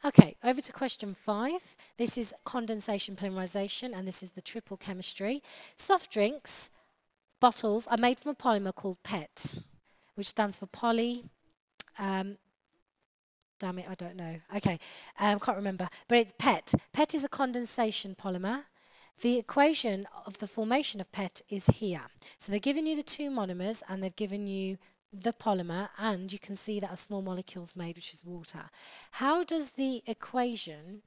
Okay, over to question 5. This is condensation polymerization, and this is the triple chemistry. Soft drinks bottles are made from a polymer called PET, which stands for poly. Damn it, I don't know. Okay, can't remember, but it's PET. PET is a condensation polymer. The equation of the formation of PET is here. So they've given you the two monomers and they've given you the polymer, and you can see that a small molecule is made, which is water. How does the equation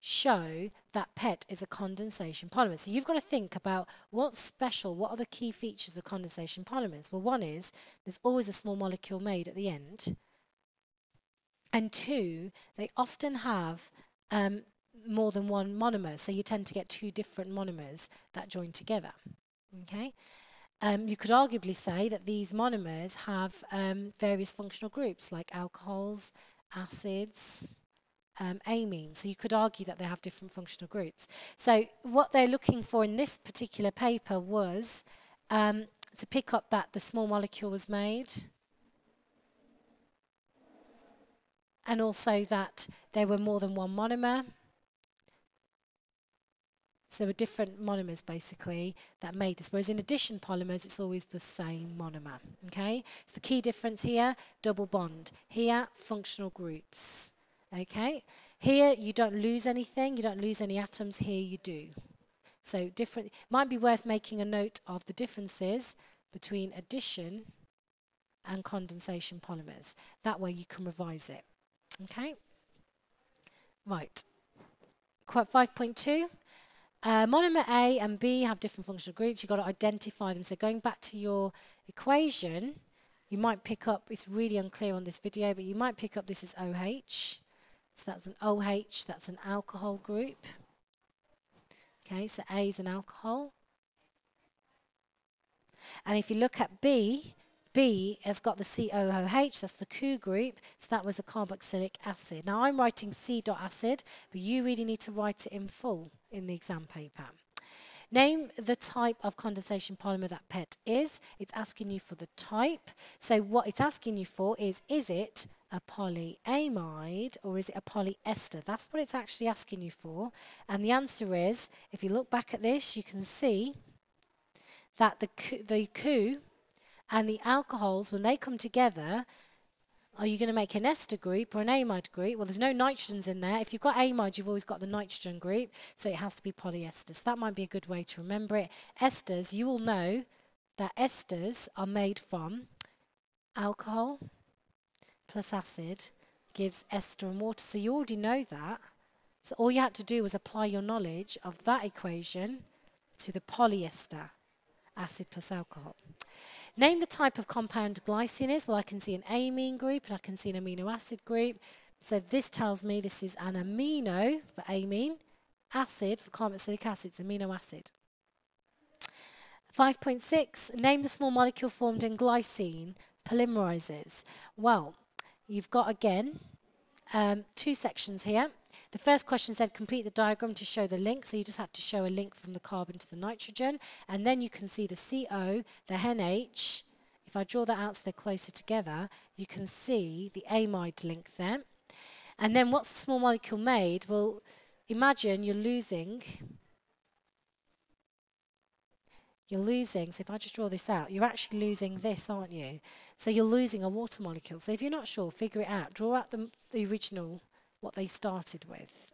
show that PET is a condensation polymer? So you've got to think about what's special, what are the key features of condensation polymers? Well, one is there's always a small molecule made at the end. And two, they often have more than one monomer, so you tend to get two different monomers that join together. Okay, you could arguably say that these monomers have various functional groups like alcohols, acids, amines. So you could argue that they have different functional groups. So what they're looking for in this particular paper was to pick up that the small molecule was made, and also that there were more than one monomer. So there were different monomers basically that made this, whereas in addition polymers it's always the same monomer. Okay, so the key difference here, double bond. Here, functional groups. Okay, here you don't lose anything, you don't lose any atoms. Here you do. So different. Might be worth making a note of the differences between addition and condensation polymers. That way you can revise it. Okay, right. Quote 5.2. Monomer A and B have different functional groups. You've got to identify them. So going back to your equation, you might pick up, it's really unclear on this video, but you might pick up this is OH. So that's an OH, that's an alcohol group. Okay, so A is an alcohol. And if you look at B, B has got the COOH, that's the CO group, so that was a carboxylic acid. Now I'm writing C dot acid, but you really need to write it in full in the exam paper. Name the type of condensation polymer that PET is. It's asking you for the type. So what it's asking you for is it a polyamide or is it a polyester? That's what it's actually asking you for. And the answer is, if you look back at this, you can see that the CO and the alcohols, when they come together, are you going to make an ester group or an amide group? Well, there's no nitrogens in there. If you've got amide, you've always got the nitrogen group, so it has to be polyester. So that might be a good way to remember it. Esters, you all know that esters are made from alcohol plus acid gives ester and water. So you already know that. So all you had to do was apply your knowledge of that equation to the polyester, acid plus alcohol. Name the type of compound glycine is. Well, I can see an amine group and I can see an amino acid group. So this tells me this is an amino for amine, acid for carboxylic acid, it's amino acid. 5.6, name the small molecule formed in glycine polymerizes. Well, you've got again two sections here. The first question said complete the diagram to show the link, so you just have to show a link from the carbon to the nitrogen, and then you can see the CO, the NH. If I draw that out so they're closer together, you can see the amide link there. And then what's the small molecule made? Well, imagine you're losing, so if I just draw this out, you're actually losing this, aren't you? So you're losing a water molecule. So if you're not sure, figure it out. Draw out the original, what they started with.